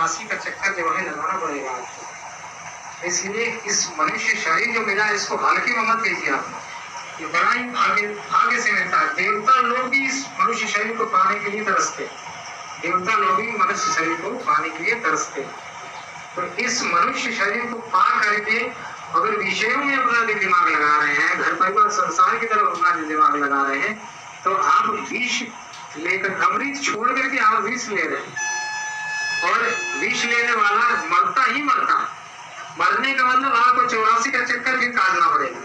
84 का चक्कर जो है लगाना पड़ेगा आपको। इसलिए इस मनुष्य शरीर जो मिला है इसको हल्के में मत लीजिए आप, ये बड़ा ही भाग्य से मिलता है। देवता लोग भी इस मनुष्य शरीर को पाने के लिए तरसते, देवता लोग भी मनुष्य शरीर को पाने के लिए तरसते। तो इस मनुष्य शरीर को पा करके अगर विषयों में अपना दिमाग लगा रहे हैं, घर परिवार संसार की तरफ अपना दिमाग लगा रहे हैं, तो आप विष लेकर अमृत छोड़ करके आप विष ले रहे हैं। और विष लेने वाला मरता ही मरता, मरने का मतलब आपको 84 का चक्कर भी काटना पड़ेगा।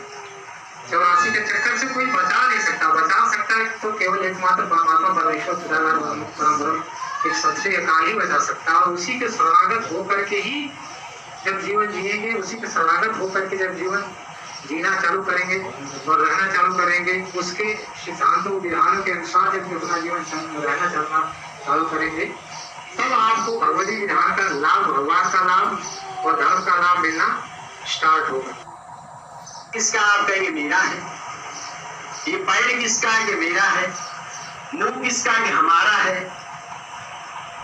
84 के चक्कर से कोई बचा नहीं सकता, बचा सकता है तो केवल एकमात्र परमात्मा परमेश्वर परम एक सबसे अकाल ही बचा सकता है। और उसी के शरणागत होकर के ही जब जीवन जिएंगे, उसी के शरणागत होकर के जब जीवन जीना चालू करेंगे और रहना चालू करेंगे, उसके सिद्धांतों विधानों के अनुसार जब अपना जीवन रहना चलना चालू करेंगे, तब आपको भगवती विधान का लाभ, भगवान का लाभ और धर्म का लाभ मिलना स्टार्ट होगा। किसका आप कहेंगे मेरा है, ये पैर किसका है कि मेरा है, मुंह किसका कि हमारा है।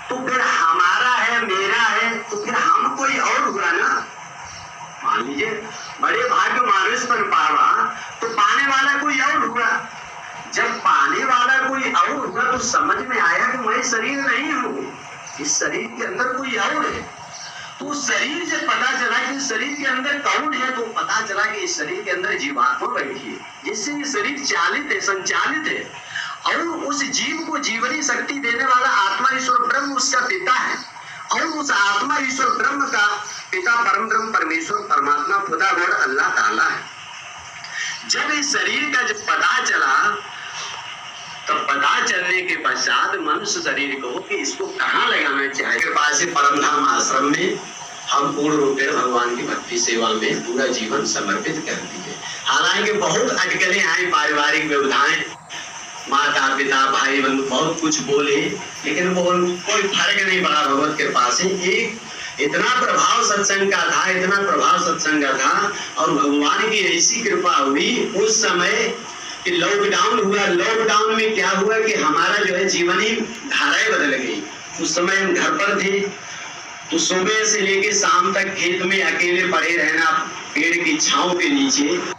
तो फिर हमारा है, मेरा है, तो फिर हम कोई और हुआ ना। मान लीजिए बड़े भाग्य मानुष पर पावा, तो पाने वाला कोई और हुआ। जब पाने वाला कोई और हुआ तो समझ में आया कि मैं शरीर नहीं हूँ, इस शरीर के अंदर कोई और है। तो शरीर से पता चला कि शरीर के अंदर कौन है, तो पता चला कि इस शरीर के अंदर जीवात्मा बैठी है, जिससे ये शरीर चालित है, संचालित है। और उस जीव को जीवनी शक्ति देने वाला आत्मा ईश्वर ब्रह्म उसका पिता है। और उस आत्मा ईश्वर ब्रह्म का पिता परम ब्रह्म परमेश्वर परमात्मा खुदा गौर अल्लाह ताला है। जब इस शरीर का जब पता चला, तब पता चलने के पश्चात मनुष्य शरीर को कि इसको कहाँ लगाना चाहिए। कृपा से परम धाम आश्रम में हम पूर्ण रूप में भगवान की भक्ति सेवा में पूरा जीवन समर्पित कर दिए। हालांकि बहुत अटकलें आई, पारिवारिक व्यवधाएं, माता पिता भाई बंधु बहुत कुछ बोले, लेकिन वो कोई फर्क नहीं पड़ा भगवत कृपा से। एक इतना प्रभाव सत्संग का था, इतना प्रभाव सत्संग का था, और भगवान की ऐसी कृपा हुई उस समय कि लॉकडाउन हुआ। लॉकडाउन में क्या हुआ कि हमारा जो है जीवनी धाराएं बदल गई। उस समय हम घर पर थे, तो सुबह से लेके शाम तक खेत में अकेले पड़े रहना, पेड़ की छांव के नीचे।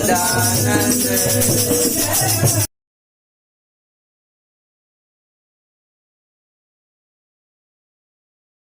सदानंद